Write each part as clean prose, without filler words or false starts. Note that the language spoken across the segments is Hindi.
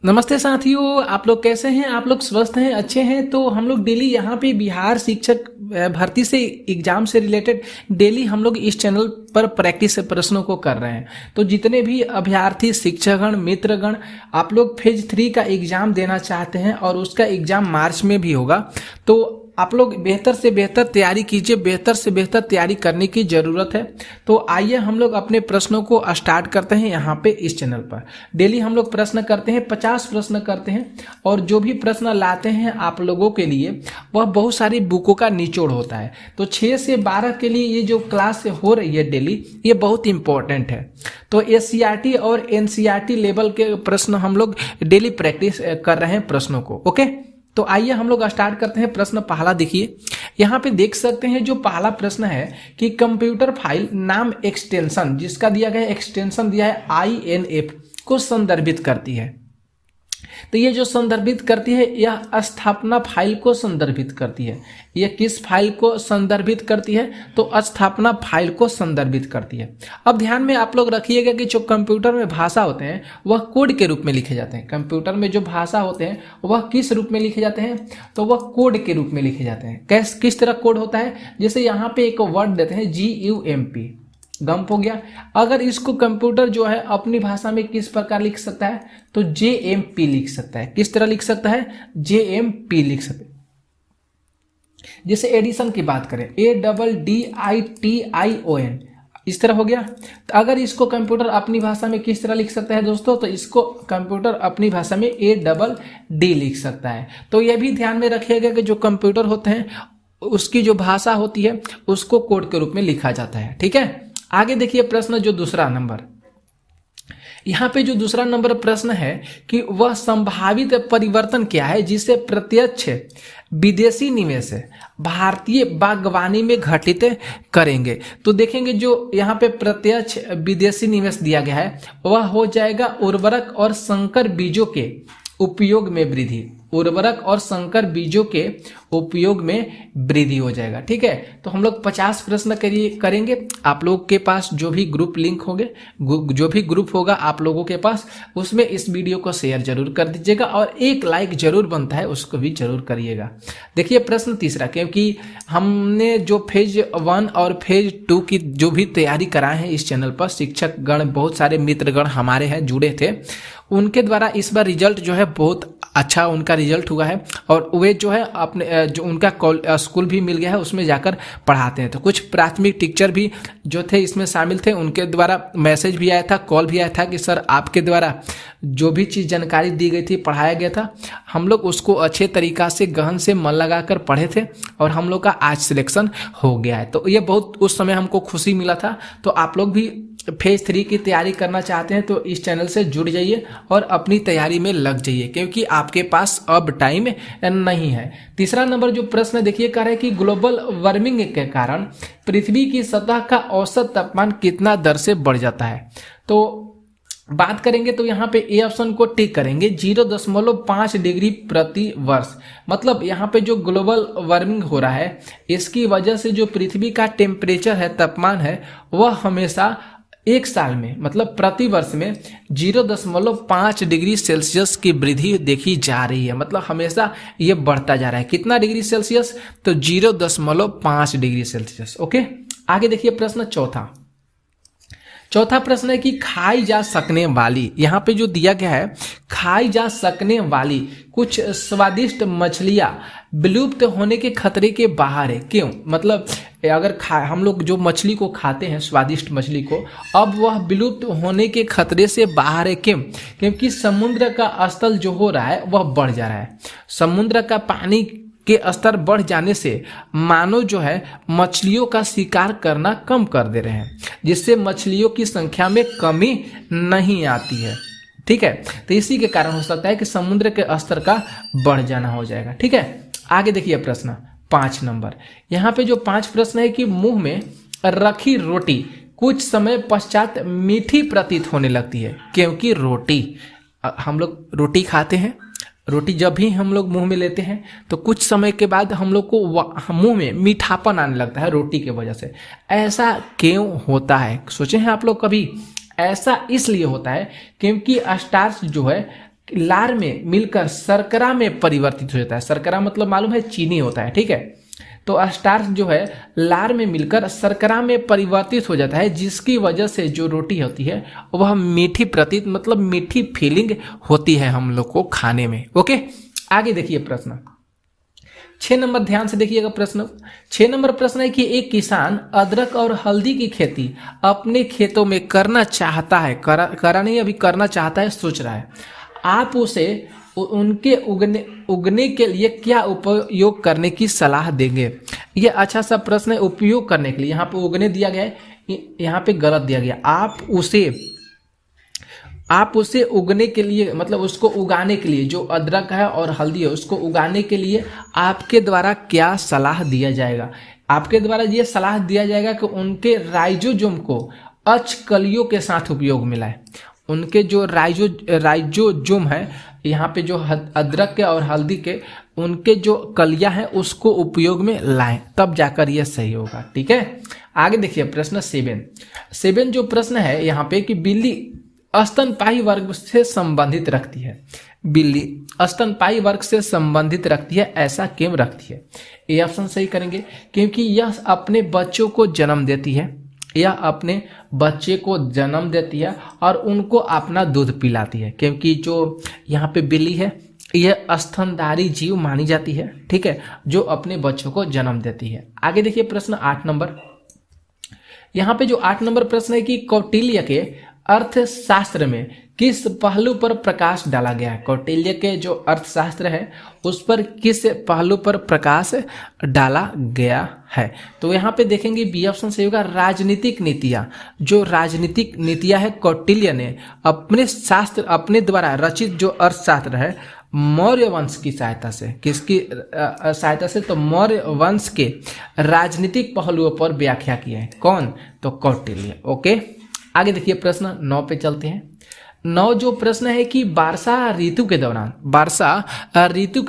नमस्ते साथियों, आप लोग कैसे हैं? आप लोग स्वस्थ हैं, अच्छे हैं? तो हम लोग डेली यहाँ पे बिहार शिक्षक भर्ती से एग्जाम से रिलेटेड डेली हम लोग इस चैनल पर प्रैक्टिस प्रश्नों को कर रहे हैं। तो जितने भी अभ्यर्थी, शिक्षकगण, मित्रगण, आप लोग फेज 3 का एग्जाम देना चाहते हैं और उसका एग्जाम मार्च में भी होगा, तो आप लोग बेहतर से बेहतर तैयारी कीजिए। बेहतर से बेहतर तैयारी करने की ज़रूरत है। तो आइए हम लोग अपने प्रश्नों को स्टार्ट करते हैं यहाँ पे इस चैनल पर। डेली हम लोग प्रश्न करते हैं, 50 प्रश्न करते हैं और जो भी प्रश्न लाते हैं आप लोगों के लिए वह बहुत सारी बुकों का निचोड़ होता है। तो 6 से 12 के लिए ये जो क्लास हो रही है डेली, ये बहुत इंपॉर्टेंट है। तो SCERT और NCERT लेवल के प्रश्न हम लोग डेली प्रैक्टिस कर रहे हैं प्रश्नों को। ओके, तो आइए हम लोग स्टार्ट करते हैं। प्रश्न पहला देखिए, यहाँ पे देख सकते हैं जो पहला प्रश्न है कि कंप्यूटर फाइल नाम एक्सटेंशन जिसका दिया गया एक्सटेंशन दिया है INF को संदर्भित करती है। तो ये जो संदर्भित करती है यह स्थापना फाइल को संदर्भित करती है। यह किस फाइल को संदर्भित करती है? तो स्थापना फाइल को संदर्भित करती है। अब ध्यान में आप लोग रखिएगा कि जो कंप्यूटर में भाषा होते हैं वह कोड के रूप में लिखे जाते हैं। कंप्यूटर में जो भाषा होते हैं वह किस रूप में लिखे जाते हैं? तो वह कोड के रूप में लिखे जाते हैं। किस तरह कोड होता है? जैसे यहाँ पे एक वर्ड देते हैं GUMP, गंप हो गया। अगर इसको कंप्यूटर जो है अपनी भाषा में किस प्रकार लिख सकता है? तो JMP लिख सकता है। किस तरह लिख सकता है? JMP लिख सकता है। जैसे एडिशन की बात करें, ADDITION, इस तरह हो गया। तो अगर इसको कंप्यूटर अपनी भाषा में किस तरह लिख सकता है दोस्तों? तो इसको कंप्यूटर अपनी भाषा में ADD लिख सकता है। तो यह भी ध्यान में रखिएगा कि जो कंप्यूटर होते हैं उसकी जो भाषा होती है उसको कोड के रूप में लिखा जाता है। ठीक है, आगे देखिए प्रश्न जो दूसरा नंबर, यहाँ पे जो दूसरा नंबर प्रश्न है कि वह संभावित परिवर्तन क्या है जिसे प्रत्यक्ष विदेशी निवेश भारतीय बागवानी में घटित करेंगे। तो देखेंगे जो यहाँ पे प्रत्यक्ष विदेशी निवेश दिया गया है वह हो जाएगा उर्वरक और संकर बीजों के उपयोग में वृद्धि। उर्वरक और संकर बीजों के उपयोग में वृद्धि हो जाएगा। ठीक है, तो हम लोग 50 प्रश्न करेंगे। आप लोगों के पास जो भी ग्रुप लिंक होंगे, जो भी ग्रुप होगा आप लोगों के पास, उसमें इस वीडियो को शेयर जरूर कर दीजिएगा और एक लाइक जरूर बनता है उसको भी जरूर करिएगा। देखिए प्रश्न तीसरा, क्योंकि हमने जो फेज 1 और फेज 2 की जो भी तैयारी कराए हैं इस चैनल पर, शिक्षक गण, बहुत सारे मित्रगण हमारे हैं जुड़े थे, उनके द्वारा इस बार रिजल्ट जो है बहुत अच्छा उनका रिजल्ट हुआ है और वे जो है अपने जो उनका स्कूल भी मिल गया है उसमें जाकर पढ़ाते हैं। तो कुछ प्राथमिक टीचर भी जो थे इसमें शामिल थे, उनके द्वारा मैसेज भी आया था, कॉल भी आया था कि सर आपके द्वारा जो भी चीज़ जानकारी दी गई थी, पढ़ाया गया था, हम लोग उसको अच्छे तरीक़ा से गहन से मन लगा कर पढ़े थे और हम लोग का आज सिलेक्शन हो गया है। तो ये बहुत उस समय हमको खुशी मिला था। तो आप लोग भी फेज 3 की तैयारी करना चाहते हैं तो इस चैनल से जुड़ जाइए और अपनी तैयारी में लग जाइए, क्योंकि आपके पास अब टाइम नहीं है। तीसरा नंबर जो प्रश्न देखिए कह रहा है कि ग्लोबल वार्मिंग के कारण पृथ्वी की सतह का औसत तापमान कितना दर से बढ़ जाता है? तो बात करेंगे तो यहाँ पे ए ऑप्शन को टिक करेंगे, 0.5 डिग्री प्रति वर्ष। मतलब यहाँ पे जो ग्लोबल वार्मिंग हो रहा है इसकी वजह से जो पृथ्वी का टेम्परेचर है, तापमान है, वह हमेशा एक साल में मतलब प्रति वर्ष में 0.5 डिग्री सेल्सियस की वृद्धि देखी जा रही है। मतलब हमेशा ये बढ़ता जा रहा है। कितना डिग्री सेल्सियस? तो 0.5 डिग्री सेल्सियस। ओके, आगे देखिए प्रश्न चौथा प्रश्न है कि खाई जा सकने वाली, यहाँ पे जो दिया गया है खाई जा सकने वाली कुछ स्वादिष्ट मछलियाँ विलुप्त होने के खतरे के बाहर है। क्यों? मतलब अगर हम लोग जो मछली को खाते हैं, स्वादिष्ट मछली को, अब वह विलुप्त होने के खतरे से बाहर है। क्यों? क्योंकि समुद्र का स्तर जो हो रहा है वह बढ़ जा रहा है। समुद्र का पानी के स्तर बढ़ जाने से मानव जो है मछलियों का शिकार करना कम कर दे रहे हैं, जिससे मछलियों की संख्या में कमी नहीं आती है। ठीक है, तो इसी के कारण हो सकता है कि समुद्र के स्तर का बढ़ जाना हो जाएगा। ठीक है, आगे देखिए प्रश्न 5 नंबर। यहाँ पे जो 5 प्रश्न है कि मुंह में रखी रोटी कुछ समय पश्चात मीठी प्रतीत होने लगती है, क्योंकि हम लोग रोटी खाते हैं, रोटी जब भी हम लोग मुंह में लेते हैं तो कुछ समय के बाद हम लोग को मुंह में मीठापन आने लगता है रोटी की वजह से। ऐसा क्यों होता है? सोचे हैं आप लोग कभी? ऐसा इसलिए होता है क्योंकि स्टार्च जो है लार में मिलकर शर्करा में परिवर्तित हो जाता है। शर्करा मतलब मालूम है चीनी होता है, ठीक है। तो स्टार्च जो है लार में मिलकर शर्करा में परिवर्तित हो जाता है, जिसकी वजह से जो रोटी होती है वह मीठी प्रतीत मतलब मीठी फीलिंग होती है हम लोग को खाने में। ओके, आगे देखिए प्रश्न 6 नंबर, ध्यान से देखिएगा प्रश्न। 6 नंबर प्रश्न है कि एक किसान अदरक और हल्दी की खेती अपने खेतों में करना चाहता है, करा नहीं अभी करना चाहता है, सोच रहा है। आप उसे उनके उगने के लिए क्या उपयोग करने की सलाह देंगे? ये अच्छा सा प्रश्न है। उपयोग करने के लिए यहाँ पे उगने दिया गया है, यहाँ पे गलत दिया गया। आप उसे उगने के लिए मतलब उसको उगाने के लिए, जो अदरक है और हल्दी है उसको उगाने के लिए आपके द्वारा क्या सलाह दिया जाएगा? आपके द्वारा ये सलाह दिया जाएगा कि उनके राइजोजोम को अचकलियों के साथ उपयोग में लाए। उनके जो राइजोजोम है, यहाँ पे जो अदरक के और हल्दी के उनके जो कलियां हैं उसको उपयोग में लाएं, तब जाकर यह सही होगा, ठीक है। आगे देखिए प्रश्न 7 जो प्रश्न है यहाँ पे कि बिल्ली स्तनपायी वर्ग से संबंधित रखती है। बिल्ली स्तनपायी वर्ग से संबंधित रखती है, ऐसा क्यों रखती है? ये ऑप्शन सही करेंगे क्योंकि यह अपने बच्चों को जन्म देती है, यह अपने बच्चे को जन्म देती है और उनको अपना दूध पिलाती है। क्योंकि जो यहाँ पे बिल्ली है यह स्तनधारी जीव मानी जाती है, ठीक है, जो अपने बच्चों को जन्म देती है। आगे देखिए प्रश्न 8 नंबर। यहाँ पे जो 8 नंबर प्रश्न है कि कौटिल्य के अर्थशास्त्र में किस पहलू पर प्रकाश डाला गया है? कौटिल्य के जो अर्थशास्त्र है उस पर किस पहलू पर प्रकाश डाला गया है? तो यहाँ पे देखेंगे बी ऑप्शन सही होगा, राजनीतिक नीतियाँ। जो राजनीतिक नीतियाँ है कौटिल्य ने अपने द्वारा रचित जो अर्थशास्त्र है मौर्य वंश की सहायता से, किसकी सहायता से? तो मौर्य वंश के राजनीतिक पहलुओं पर व्याख्या किया है। कौन? तो कौटिल्य। ओके, आगे देखिए प्रश्न 9 पे चलते हैं। 9 जो प्रश्न है कि वर्षा ऋतु के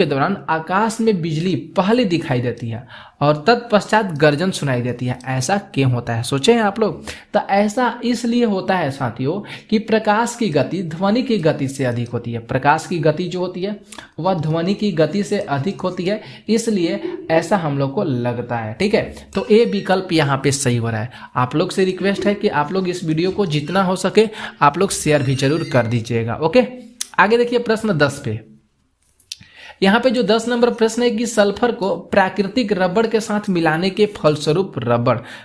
दौरान आकाश में बिजली पहले दिखाई देती है और तत्पश्चात गर्जन सुनाई देती है, ऐसा क्यों होता है? सोचे हैं आप लोग? तो ऐसा इसलिए होता है साथियों कि प्रकाश की गति ध्वनि की गति से अधिक होती है। प्रकाश की गति जो होती है वह ध्वनि की गति से अधिक होती है, इसलिए ऐसा हम लोग को लगता है, ठीक है। तो ए विकल्प यहाँ पे सही हो रहा है। आप लोग से रिक्वेस्ट है कि आप लोग इस वीडियो को जितना हो सके आप लोग शेयर भी जरूर कर दीजिएगा। ओके, आगे देखिए प्रश्न 10 पे। यहाँ पे जो 10 नंबर प्रश्न है कि सल्फर को प्राकृतिक रबड़ के साथ मिलाने के फलस्वरूप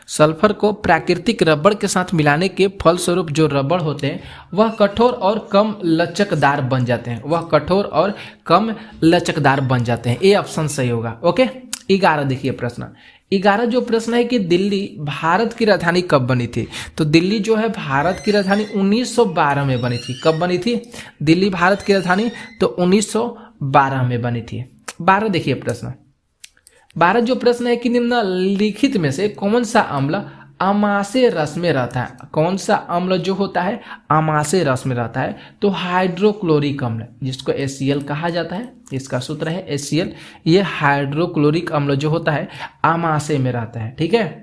सल्फर को प्राकृतिक रबड़ के साथ मिलाने के फलस्वरूप जो रबड़ होते हैं वह कठोर और कम लचकदार बन जाते हैं। ये ऑप्शन सही होगा। ओके, 11 देखिए प्रश्न 11 जो प्रश्न है कि दिल्ली भारत की राजधानी कब बनी थी? तो दिल्ली जो है भारत की राजधानी 1912 में बनी थी। कब बनी थी दिल्ली भारत की राजधानी? तो 1912 में बनी थी। 12 देखिए प्रश्न 12 जो प्रश्न है कि निम्नलिखित में से कौन सा अम्ल अमाशय रस में रहता है? कौन सा अम्ल जो होता है अमाशय रस में रहता है? तो हाइड्रोक्लोरिक अम्ल, जिसको HCl कहा जाता है, इसका सूत्र है HCl। ये हाइड्रोक्लोरिक अम्ल जो होता है अमाशय में रहता है, ठीक है।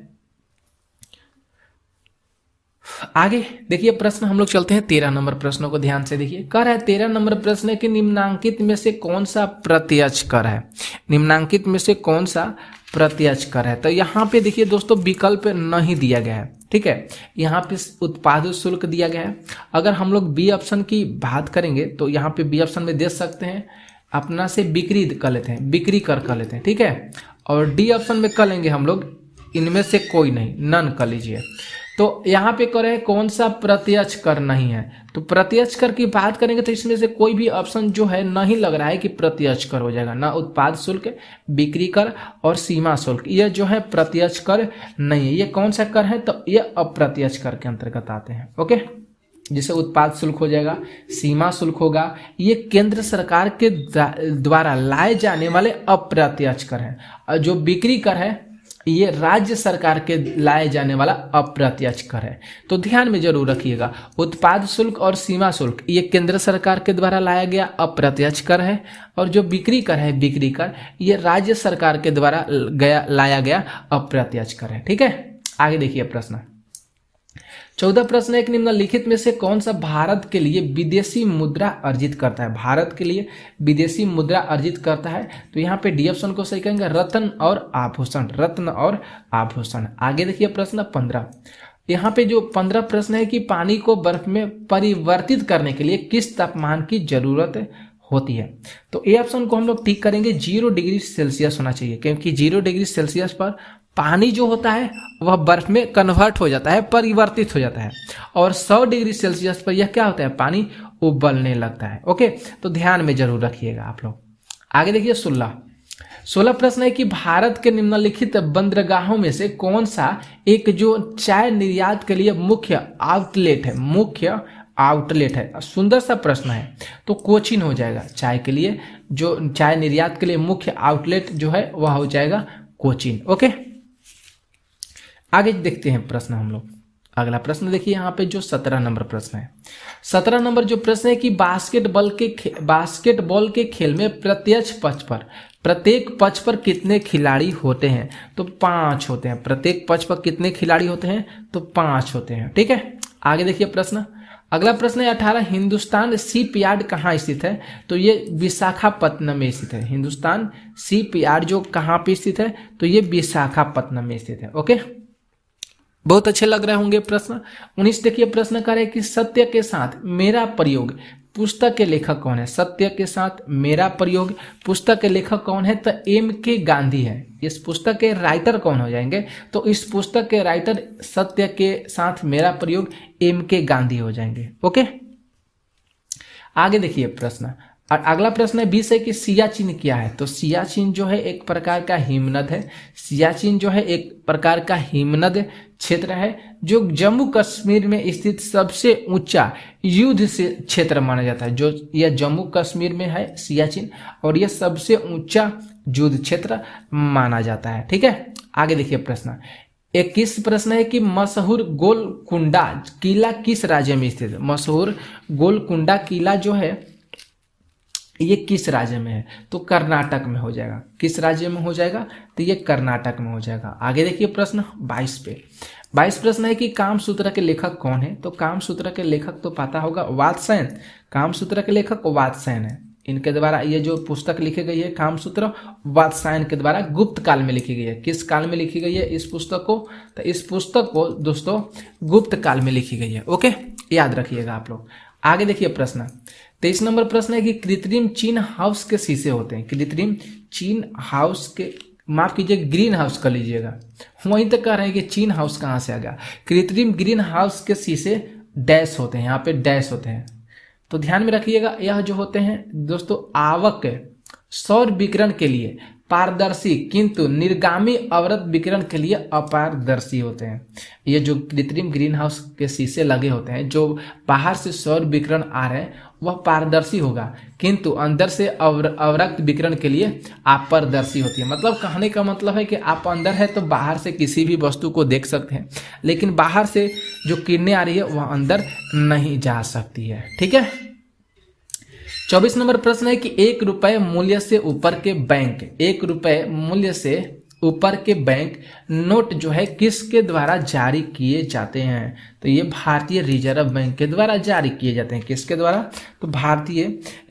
आगे देखिए प्रश्न हम लोग चलते हैं 13 नंबर प्रश्नों को ध्यान से देखिए। कर है 13 नंबर प्रश्न है कि निम्नांकित में से कौन सा प्रत्यक्ष कर है? निम्नांकित में से कौन सा प्रत्यक्ष कर है? तो यहाँ पे देखिए दोस्तों विकल्प नहीं दिया गया है, ठीक है। यहाँ पे उत्पाद शुल्क दिया गया है। अगर हम लोग बी ऑप्शन की बात करेंगे तो यहाँ पे बी ऑप्शन में दे सकते हैं अपना से बिक्री कर लेते हैं, बिक्री कर लेते हैं, ठीक है। और डी ऑप्शन में कर लेंगे हम लोग इनमें से कोई नहीं, नन कर लीजिए। तो यहाँ पे कह रहे हैं कौन सा प्रत्यक्ष कर नहीं है? तो प्रत्यक्ष कर की बात करेंगे तो इसमें से कोई भी ऑप्शन जो है नहीं लग रहा है कि प्रत्यक्ष कर हो जाएगा। ना उत्पाद शुल्क, बिक्री कर और सीमा शुल्क, ये जो है प्रत्यक्ष कर नहीं है। ये कौन सा कर है? तो ये अप्रत्यक्ष कर के अंतर्गत आते हैं। ओके, जैसे उत्पाद शुल्क हो जाएगा, सीमा शुल्क होगा, ये केंद्र सरकार के द्वारा लाए जाने वाले अप्रत्यक्ष कर है। और जो बिक्री कर है ये राज्य सरकार के लाए जाने वाला अप्रत्यक्ष कर है। तो ध्यान में जरूर रखिएगा, उत्पाद शुल्क और सीमा शुल्क ये केंद्र सरकार के द्वारा लाया गया अप्रत्यक्ष कर है, और जो बिक्री कर है, बिक्री कर, ये राज्य सरकार के द्वारा लाया गया अप्रत्यक्ष कर है, ठीक है। आगे देखिए प्रश्न 14 प्रश्न है, एक निम्नलिखित में से कौन सा भारत के लिए विदेशी मुद्रा अर्जित करता है? भारत के लिए विदेशी मुद्रा अर्जित करता है, तो यहाँ पे डी ऑप्शन को सही कहेंगे, रत्न और आभूषण, रत्न और आभूषण। आगे देखिए प्रश्न 15, यहाँ पे जो 15 प्रश्न है कि पानी को बर्फ में परिवर्तित करने के लिए किस तापमान की जरूरत होती है? तो ए ऑप्शन को हम लोग टिक करेंगे, 0 डिग्री सेल्सियस होना चाहिए, क्योंकि 0 डिग्री सेल्सियस पर पानी जो होता है वह बर्फ में कन्वर्ट हो जाता है, परिवर्तित हो जाता है, और 100 डिग्री सेल्सियस पर यह क्या होता है? पानी उबलने लगता है। ओके, तो ध्यान में जरूर रखिएगा आप लोग। आगे देखिए 16 प्रश्न है कि भारत के निम्नलिखित बंदरगाहों में से कौन सा एक जो चाय निर्यात के लिए मुख्य आउटलेट है? मुख्य आउटलेट है। सुंदर सा प्रश्न है, तो कोचीन हो जाएगा। चाय के लिए, जो चाय निर्यात के लिए मुख्य आउटलेट जो है वह हो जाएगा कोचीन। ओके, आगे देखते हैं प्रश्न हम लोग। अगला प्रश्न देखिए यहाँ पे जो 17 नंबर प्रश्न है। 17 नंबर जो प्रश्न है कि बास्केटबॉल के खेल में प्रत्येक पक्ष पर कितने खिलाड़ी होते हैं? तो 5 होते हैं। प्रत्येक पक्ष पर कितने खिलाड़ी होते हैं? तो 5 होते हैं। ठीक है, आगे देखिए प्रश्न। अगला प्रश्न है 18, हिंदुस्तान शिपयार्ड कहाँ स्थित है? तो ये विशाखापत्तनम में स्थित है। हिंदुस्तान शिपयार्ड जो कहाँ पे स्थित है? तो ये विशाखापत्तनम में स्थित है। ओके, बहुत अच्छे लग रहे होंगे प्रश्न। 19 देखिए प्रश्न कर रहे कि सत्य के साथ मेरा प्रयोग पुस्तक के लेखक कौन है? सत्य के साथ मेरा प्रयोग पुस्तक के लेखक कौन है? तो M.K. गांधी है। इस पुस्तक के राइटर कौन हो जाएंगे? तो इस पुस्तक के राइटर सत्य के साथ मेरा प्रयोग M.K. गांधी हो जाएंगे। ओके, आगे देखिए प्रश्न। और अगला प्रश्न है 20 है कि सियाचिन क्या है? तो सियाचिन जो है एक प्रकार का हिमनद है। सियाचिन जो है एक प्रकार का हिमनद क्षेत्र है जो जम्मू कश्मीर में स्थित सबसे ऊंचा युद्ध से क्षेत्र माना जाता है। जो यह जम्मू कश्मीर में है सियाचिन, और यह सबसे ऊंचा युद्ध क्षेत्र माना जाता है। ठीक है, आगे देखिए प्रश्न 21 प्रश्न है कि मशहूर गोलकुंडा किला किस राज्य में स्थित है? मशहूर गोलकुंडा किला जो है ये किस राज्य में है? तो कर्नाटक में हो जाएगा। किस राज्य में हो जाएगा? तो ये कर्नाटक में हो जाएगा। आगे देखिए प्रश्न 22 पे। 22 प्रश्न है कि कामसूत्र के लेखक कौन है? तो कामसूत्र के लेखक तो पता होगा, वात्स्यायन। कामसूत्र के लेखक वात्स्यायन है। इनके द्वारा ये जो पुस्तक लिखी गई है कामसूत्र, वात्स्यायन के द्वारा गुप्त काल में लिखी गई है। किस काल में लिखी गई है इस पुस्तक को? तो इस पुस्तक को दोस्तों गुप्त काल में लिखी गई है। ओके, याद रखिएगा आप लोग। आगे देखिए प्रश्न 23 नंबर प्रश्न है कि कृत्रिम चीन हाउस के शीशे होते हैं। कृत्रिम चीन हाउस के, माफ कीजिए ग्रीन हाउस कर लीजिएगा, वहीं तक कह रहे हैं कि चीन हाउस कहाँ से आ गया। कृत्रिम ग्रीन हाउस के शीशे डैश होते हैं, यहाँ पे डैश होते हैं। तो ध्यान में रखिएगा, यह जो होते हैं दोस्तों आवक सौर विकिरण के लिए पारदर्शी किंतु निर्गामी अवरत विकिरण के लिए अपारदर्शी होते हैं। ये जो कृत्रिम ग्रीन हाउस के शीशे लगे होते हैं, जो बाहर से सौर विकिरण आ रहे हैं वह पारदर्शी होगा, किंतु अंदर से अवरक्त विकिरण के लिए अपारदर्शी होती है। मतलब कहने का मतलब है कि आप अंदर है तो बाहर से किसी भी वस्तु को देख सकते हैं, लेकिन बाहर से जो किरणें आ रही है वह अंदर नहीं जा सकती है। ठीक है, 24 नंबर प्रश्न है कि 1 रुपए मूल्य से ऊपर के बैंक, 1 रुपए मूल्य से ऊपर के बैंक नोट जो है किसके द्वारा जारी किए जाते हैं? तो ये भारतीय रिजर्व बैंक के द्वारा जारी किए जाते हैं। किसके द्वारा? तो भारतीय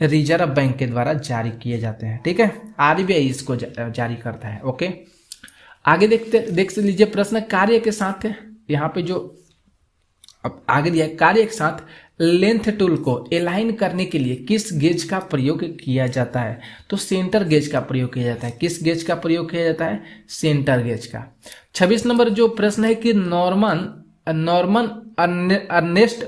रिजर्व बैंक के द्वारा जारी किए जाते हैं। ठीक है, आरबीआई इसको जारी करता है। ओके, आगे देख लीजिए प्रश्न कार्य के साथ है। यहाँ पे जो अब आगे दिया कार्य के साथ लेंथ टूल को एलाइन करने के लिए किस गेज का प्रयोग किया जाता है? तो सेंटर गेज का प्रयोग किया जाता है। किस गेज का प्रयोग किया जाता है? सेंटर गेज का। 26 नंबर जो प्रश्न है कि नॉर्मन अर्नेस्ट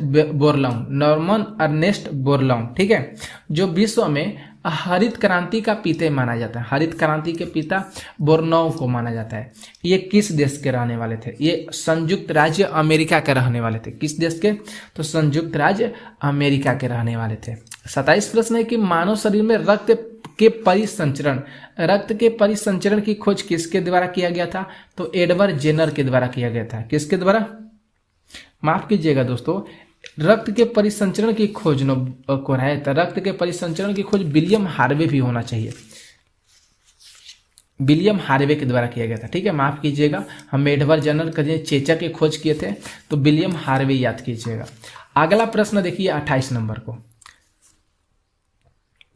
बोरलॉन्ग, ठीक है, जो विश्व में हरित क्रांति का पिता माना जाता है। हरित क्रांति के पिता बोरलॉन्ग को माना जाता है। ये किस देश के रहने वाले थे? ये संयुक्त राज्य अमेरिका के रहने वाले थे। किस देश के? तो संयुक्त राज्य अमेरिका के रहने वाले थे। 27 प्रश्न है कि मानव शरीर में रक्त के परिसंचरण की खोज किसके द्वारा किया गया था? तो एडवर्ड जेनर के द्वारा किया गया था। किसके द्वारा? माफ कीजिएगा दोस्तों, रक्त के परिसंचरण की खोज को है, तो रक्त के परिसंचरण की खोज विलियम हार्वे भी होना चाहिए। विलियम हार्वे के द्वारा किया गया था। ठीक है, माफ कीजिएगा, हम मेडवर जनरल के चेचक की खोज किए थे, तो विलियम हार्वे याद कीजिएगा। अगला प्रश्न देखिए 28 नंबर को,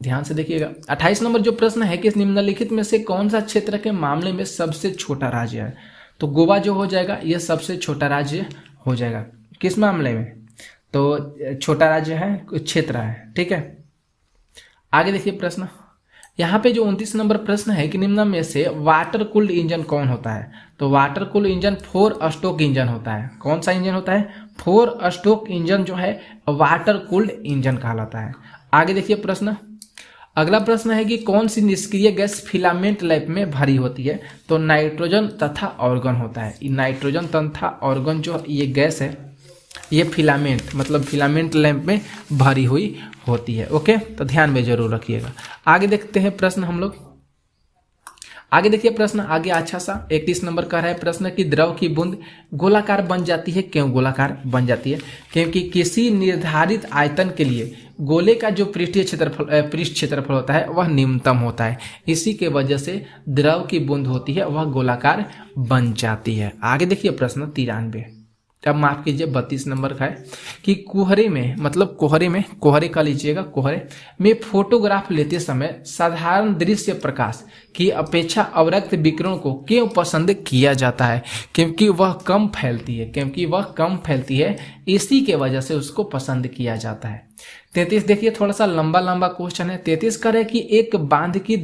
ध्यान से देखिएगा। 28 नंबर जो प्रश्न है कि निम्नलिखित में से कौन सा क्षेत्र के मामले में सबसे छोटा राज्य है? तो गोवा जो हो जाएगा यह सबसे छोटा राज्य हो जाएगा। किस मामले में? तो छोटा राज्य है, क्षेत्र है। ठीक है, आगे देखिए प्रश्न, यहाँ पे जो 29 नंबर प्रश्न है कि निम्न में से वाटर कूल्ड इंजन कौन होता है? तो water cooled engine 4 stroke engine होता है। कौन सा इंजन होता है? 4 स्ट्रोक इंजन जो है वाटर कूल्ड इंजन कहलाता है। आगे देखिए प्रश्न, अगला प्रश्न है कि कौन सी निष्क्रिय गैस फिलामेंट लैंप में भरी होती है? तो नाइट्रोजन तथा ऑर्गन होता है। नाइट्रोजन तथा ऑर्गन जो ये गैस है ये फिलामेंट मतलब फिलामेंट लैंप में भरी हुई होती है। ओके, तो ध्यान में जरूर रखिएगा। आगे देखते हैं प्रश्न हम लोग, आगे देखिए प्रश्न आगे अच्छा सा 31 नंबर का है प्रश्न कि द्रव की बूंद गोलाकार बन जाती है। क्यों गोलाकार बन जाती है? क्योंकि किसी निर्धारित आयतन के लिए गोले का जो पृष्ठ क्षेत्रफल होता है वह न्यूनतम होता है, इसी के वजह से द्रव की बूंद होती है वह गोलाकार बन जाती है। आगे देखिए प्रश्न 93, अब माफ कीजिए 32 नंबर का है कि कोहरे में मतलब कोहरे का लीजिएगा, कोहरे में फोटोग्राफ लेते समय साधारण दृश्य प्रकाश की अपेक्षा अवरक्त विकिरण को क्यों पसंद किया जाता है? क्योंकि वह कम फैलती है, इसी के वजह से उसको पसंद किया जाता है। 33 देखिए, थोड़ा सा लंबा क्वेश्चन है। 33 कर है कि एक बांध की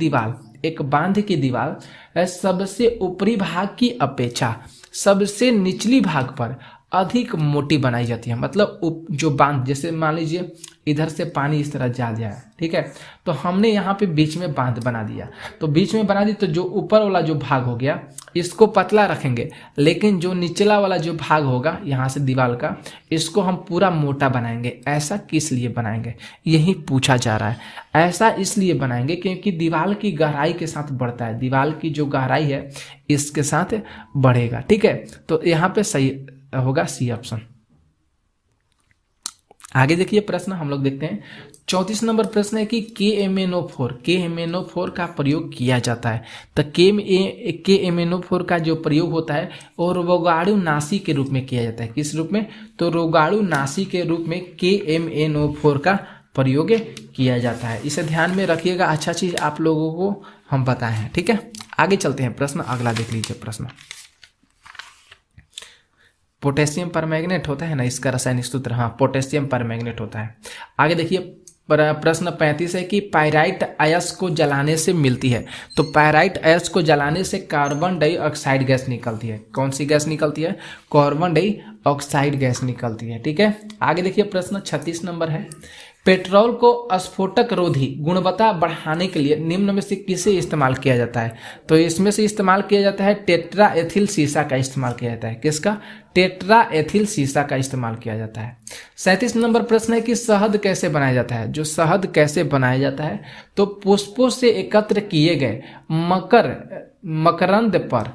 दीवार सबसे ऊपरी भाग की अपेक्षा सबसे निचली भाग पर अधिक मोटी बनाई जाती है। मतलब जो बांध, जैसे मान लीजिए इधर से पानी इस तरह जा जाए, ठीक है, तो हमने यहाँ पे बीच में बांध बना दिया, तो बीच में बना दी तो जो ऊपर वाला जो भाग हो गया इसको पतला रखेंगे, लेकिन जो निचला वाला जो भाग होगा यहाँ से दीवार का, इसको हम पूरा मोटा बनाएंगे। ऐसा किस लिए बनाएंगे, यही पूछा जा रहा है। ऐसा इसलिए बनाएंगे क्योंकि दीवार की गहराई के साथ बढ़ता है, दीवार की जो गहराई है इसके साथ बढ़ेगा। ठीक है, तो यहाँ पे सही होगा सी ऑप्शन। आगे देखिए प्रश्न हम लोग देखते हैं 34 नंबर प्रश्न है कि KMnO4 का प्रयोग किया जाता है। तो KMnO4 का जो प्रयोग होता है और रोगाणु नाशी के रूप में किया जाता है। किस रूप में? तो रोगाणु नाशी के रूप में KMnO4 का प्रयोग किया जाता है। इसे ध्यान में रखिएगा, अच्छा चीज आप लोगों को हम बताए हैं। ठीक है, आगे चलते हैं प्रश्न, अगला देख लीजिए प्रश्न। पोटेशियम परमैंगनेट होता है ना, इसका रासायनिक सूत्र, हाँ पोटेशियम परमैंगनेट होता है। आगे देखिए प्रश्न 35 है कि पायराइट अयस्क को जलाने से मिलती है। तो पायराइट अयस्क को जलाने से कार्बन डाइऑक्साइड गैस निकलती है। कौन सी गैस निकलती है? कार्बन डाइऑक्साइड गैस निकलती है। ठीक है, आगे देखिए प्रश्न 36 नंबर है, पेट्रोल को स्फोटक रोधी गुणवत्ता बढ़ाने के लिए निम्न में से किसे इस्तेमाल किया जाता है? तो इसमें से इस्तेमाल किया जाता है टेट्रा एथिल सीसा का इस्तेमाल किया जाता है। किसका? टेट्रा एथिल सीसा का इस्तेमाल किया जाता है। 37 नंबर प्रश्न है कि शहद कैसे बनाया जाता है? जो शहद कैसे बनाया जाता है, तो पुष्पों से एकत्र किए गए मकरंद पर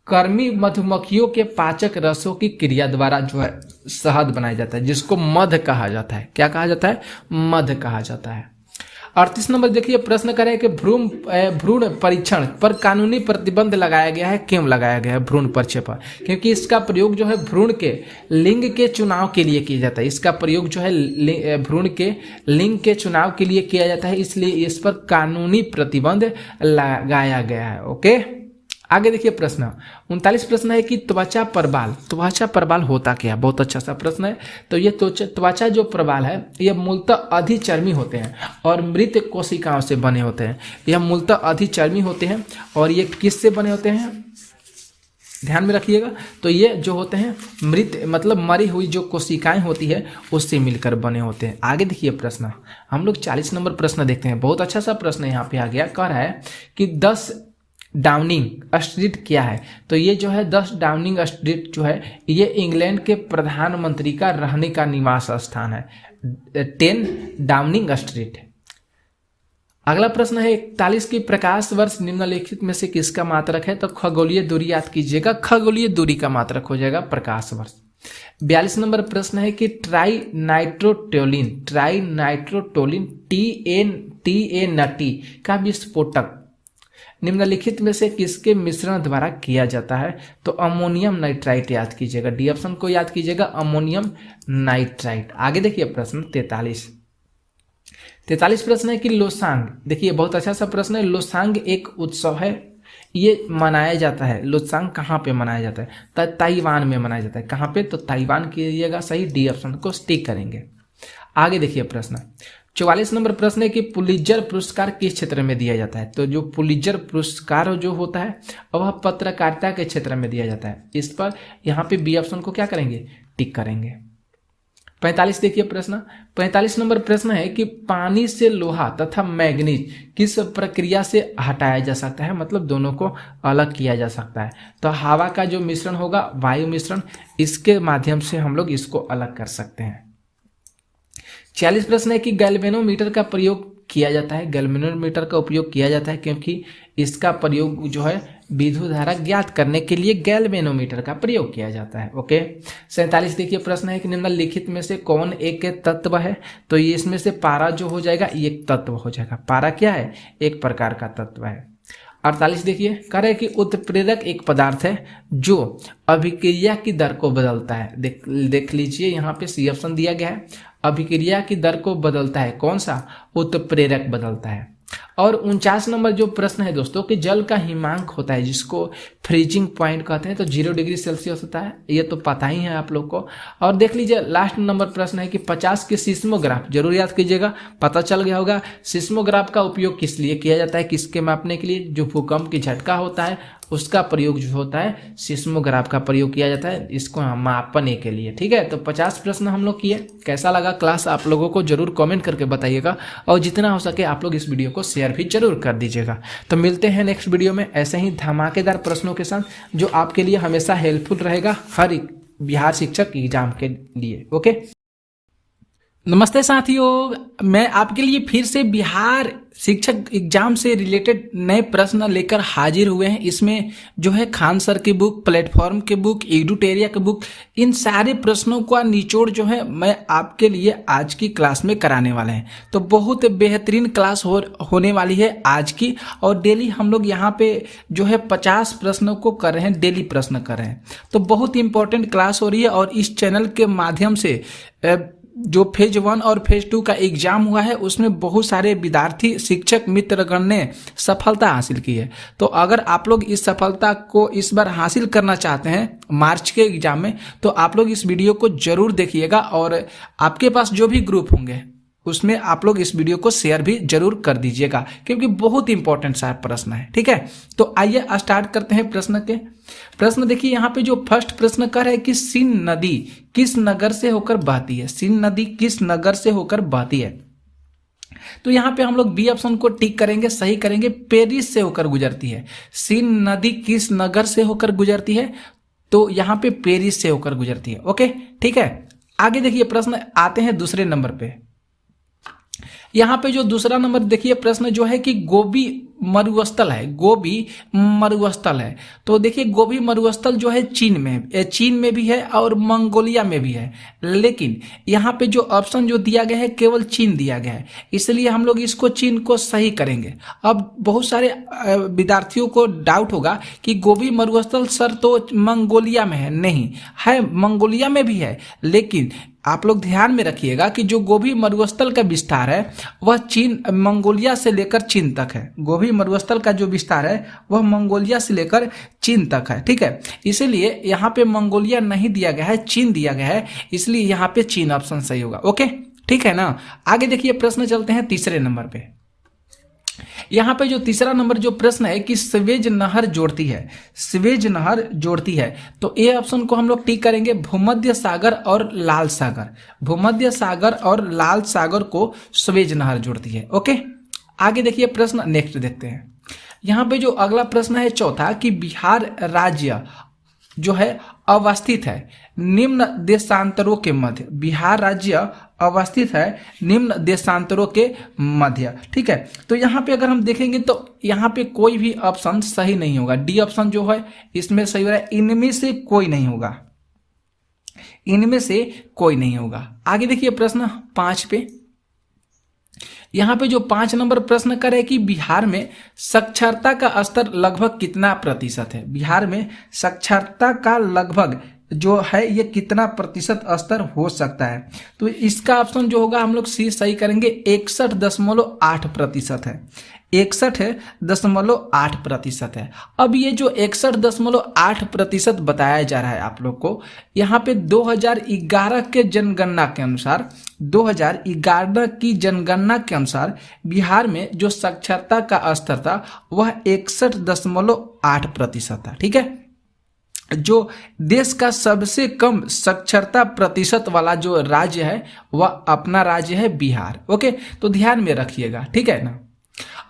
कर्मी मधुमक्खियों के पाचक रसों की क्रिया द्वारा जो है शहद बनाया जाता है, जिसको मध कहा जाता है। क्या कहा जाता है? मध कहा जाता है। 38 नंबर देखिए प्रश्न करें कि भ्रूण परीक्षण पर कानूनी प्रतिबंध लगाया गया है। क्यों लगाया गया है भ्रूण परीक्षण पर? क्योंकि इसका प्रयोग जो है भ्रूण के लिंग के चुनाव के लिए किया जाता है। इसका प्रयोग जो है भ्रूण के लिंग के चुनाव के लिए किया जाता है, इसलिए इस पर कानूनी प्रतिबंध लगाया गया है। ओके, आगे देखिए प्रश्न 39 प्रश्न है कि त्वचा प्रबाल होता क्या? बहुत अच्छा सा प्रश्न है। तो ये त्वचा जो प्रबाल है यह मूलतः अधिचर्मी होते हैं और मृत कोशिकाओं से बने होते हैं। यह मूलतः अधिचर्मी होते हैं और ये किससे बने होते हैं? ध्यान में रखिएगा। तो ये जो होते हैं मृत मतलब मरी हुई जो कोशिकाएं होती है उससे मिलकर बने होते हैं। आगे देखिए प्रश्न हम लोग 40 नंबर प्रश्न देखते हैं। बहुत अच्छा सा प्रश्न यहाँ पे आ गया, कह रहा है कि 10 डाउनिंग स्ट्रीट क्या है? तो ये जो है 10 डाउनिंग स्ट्रीट जो है ये इंग्लैंड के प्रधानमंत्री का रहने का निवास स्थान है। 10 डाउनिंग स्ट्रीट। अगला प्रश्न है 41 की प्रकाश वर्ष निम्नलिखित में से किसका मात्रक है? तो खगोलीय दूरी याद कीजिएगा, खगोलीय दूरी का मात्रक हो जाएगा प्रकाश वर्ष। 42 नंबर प्रश्न है कि ट्राई नाइट्रोटोलिन TNT का विस्फोटक निम्नलिखित में से किसके मिश्रण द्वारा किया जाता है? तो अमोनियम नाइट्राइट याद कीजिएगा, डी ऑप्शन को याद कीजिएगा, अमोनियम नाइट्राइट। आगे देखिए प्रश्न 43 प्रश्न है कि लोसांग, देखिए बहुत अच्छा सा प्रश्न है। लोसांग एक उत्सव है, ये मनाया जाता है। लोसांग कहाँ पे मनाया जाता है? ताइवान में मनाया जाता है। कहाँ पे? तो ताइवान कीजिएगा सही, डी ऑप्शन को टिक करेंगे। आगे देखिए प्रश्न 44 नंबर प्रश्न है कि पुलित्जर पुरस्कार किस क्षेत्र में दिया जाता है? तो जो पुलित्जर पुरस्कार जो होता है वह पत्रकारिता के क्षेत्र में दिया जाता है। इस पर यहाँ पे बी ऑप्शन को क्या करेंगे? टिक करेंगे। 45 देखिए प्रश्न 45 नंबर प्रश्न है कि पानी से लोहा तथा मैग्नीज किस प्रक्रिया से हटाया जा सकता है? मतलब दोनों को अलग किया जा सकता है। तो हवा का जो मिश्रण होगा, वायु मिश्रण, इसके माध्यम से हम लोग इसको अलग कर सकते हैं। 46 प्रश्न है कि गैल्वेनोमीटर का प्रयोग किया जाता है। गैल्वेनोमीटर का उपयोग किया जाता है क्योंकि इसका प्रयोग जो है विद्युत धारा ज्ञात करने के लिए गैल्वेनोमीटर का प्रयोग किया जाता है। ओके। 47 देखिए प्रश्न है कि निम्नलिखित में से कौन एक तत्व है? तो ये इसमें से पारा जो हो जाएगा ये एक तत्व हो जाएगा। पारा क्या है? एक प्रकार का तत्व है। 48 देखिए कह रहे हैं कि उत्प्रेरक एक पदार्थ है जो अभिक्रिया की दर को बदलता है। देख लीजिए यहाँ पे सी ऑप्शन दिया गया है, अभिक्रिया की दर को बदलता है। कौन सा? उत्प्रेरक बदलता है। और 49 नंबर जो प्रश्न है दोस्तों कि जल का हिमांक होता है जिसको फ्रीजिंग पॉइंट कहते हैं, तो 0 डिग्री सेल्सियस होता है, ये तो पता ही है आप लोग को। और देख लीजिए लास्ट नंबर प्रश्न है कि 50 के सिस्मोग्राफ, जरूर याद कीजिएगा, पता चल गया होगा सिस्मोग्राफ का उपयोग किस लिए किया जाता है? किसके मापने के लिए? जो भूकंप की झटका होता है उसका प्रयोग जो होता है सिस्मोग्राफ का प्रयोग किया जाता है इसको मापने के लिए। ठीक है, तो 50 प्रश्न हम लोग किए। कैसा लगा क्लास आप लोगों को जरूर कमेंट करके बताइएगा, और जितना हो सके आप लोग इस वीडियो को शेयर भी जरूर कर दीजिएगा। तो मिलते हैं नेक्स्ट वीडियो में ऐसे ही धमाकेदार प्रश्नों के साथ जो आपके लिए हमेशा हेल्पफुल रहेगा हर एक बिहार शिक्षक एग्जाम के लिए। ओके, नमस्ते साथियों, मैं आपके लिए फिर से बिहार शिक्षक एग्जाम से रिलेटेड नए प्रश्न लेकर हाजिर हुए हैं। इसमें जो है खान सर की बुक, प्लेटफॉर्म की बुक, एडुटेरिया की बुक, इन सारे प्रश्नों का निचोड़ जो है मैं आपके लिए आज की क्लास में कराने वाले हैं। तो बहुत बेहतरीन क्लास होने वाली है आज की, और डेली हम लोग यहाँ पे जो है 50 प्रश्नों को कर रहे हैं, डेली प्रश्न कर रहे हैं। तो बहुत इंपॉर्टेंट क्लास हो रही है, और इस चैनल के माध्यम से जो फेज 1 और फेज 2 का एग्जाम हुआ है उसमें बहुत सारे विद्यार्थी शिक्षक मित्रगण ने सफलता हासिल की है। तो अगर आप लोग इस सफलता को इस बार हासिल करना चाहते हैं मार्च के एग्जाम में, तो आप लोग इस वीडियो को जरूर देखिएगा, और आपके पास जो भी ग्रुप होंगे उसमें आप लोग इस वीडियो को शेयर भी जरूर कर दीजिएगा, क्योंकि बहुत इंपॉर्टेंट सा प्रश्न है। ठीक है, तो आइए स्टार्ट करते हैं प्रश्न के। प्रश्न देखिए यहाँ पे जो फर्स्ट प्रश्न कर है कि सिंध नदी किस नगर से होकर बहती है? सिंध नदी किस नगर से होकर बहती है? तो यहाँ पे हम लोग बी ऑप्शन को टिक करेंगे, सही करेंगे, पेरिस से होकर गुजरती है। सिंध नदी किस नगर से होकर गुजरती है? तो यहाँ पे पेरिस से होकर गुजरती है। ओके, ठीक है। आगे देखिए प्रश्न आते हैं दूसरे नंबर पे। यहाँ पे जो दूसरा नंबर देखिए प्रश्न जो है कि गोबी मरुस्थल है, गोबी मरुस्थल है। तो देखिए गोबी मरुस्थल जो है चीन में भी है और मंगोलिया में भी है, लेकिन यहाँ पे जो ऑप्शन जो दिया गया है केवल चीन दिया गया है, इसलिए हम लोग इसको चीन को सही करेंगे। अब बहुत सारे विद्यार्थियों को डाउट होगा कि गोबी मरुस्थल सर तो मंगोलिया में है, नहीं है, मंगोलिया में भी है, लेकिन आप लोग ध्यान में रखिएगा कि जो गोबी मरुस्थल का विस्तार है वह चीन, मंगोलिया से लेकर चीन तक है। गोबी मरुस्थल का जो विस्तार है वह मंगोलिया से लेकर चीन तक है। ठीक है, इसीलिए यहाँ पे मंगोलिया नहीं दिया गया है, चीन दिया गया है, इसलिए यहाँ पे चीन ऑप्शन सही होगा। ओके, ठीक है ना। आगे देखिए प्रश्न चलते हैं तीसरे नंबर पे। यहाँ पे जो तीसरा नंबर जो प्रश्न है कि स्वेज नहर जोड़ती है, स्वेज नहर जोड़ती है, तो ए ऑप्शन को हम लोग टिक करेंगे, भूमध्य सागर और लाल सागर। भूमध्य सागर और लाल सागर को स्वेज नहर जोड़ती है। ओके, आगे देखिए प्रश्न नेक्स्ट देखते हैं। यहाँ पे जो अगला प्रश्न है चौथा कि बिहार राज्य जो है अवस्थित है निम्न देशांतरों के मध्य। बिहार राज्य अवस्थित है निम्न देशांतरों के मध्य। ठीक है, तो यहाँ पे अगर हम देखेंगे तो यहाँ पे कोई भी ऑप्शन सही नहीं होगा। डी ऑप्शन जो है इसमें सही हो रहा है, इनमें से कोई नहीं होगा, इनमें से कोई नहीं होगा। आगे देखिए प्रश्न 5 पे। यहाँ पे जो 5 नंबर प्रश्न करे कि बिहार में साक्षरता का स्तर लगभग कितना प्रतिशत है। बिहार में साक्षरता का लगभग जो है ये कितना प्रतिशत स्तर हो सकता है। तो इसका ऑप्शन जो होगा हम लोग सी सही करेंगे, 61.8% है। 61.8% है। अब ये जो 61.8% बताया जा रहा है आप लोग को, यहाँ पे 2011 के जनगणना के अनुसार 2011 की जनगणना के अनुसार बिहार में जो साक्षरता का स्तर था वह 61.8% था। ठीक है, जो देश का सबसे कम साक्षरता प्रतिशत वाला जो राज्य है वह अपना राज्य है बिहार। ओके, तो ध्यान में रखिएगा, ठीक है ना।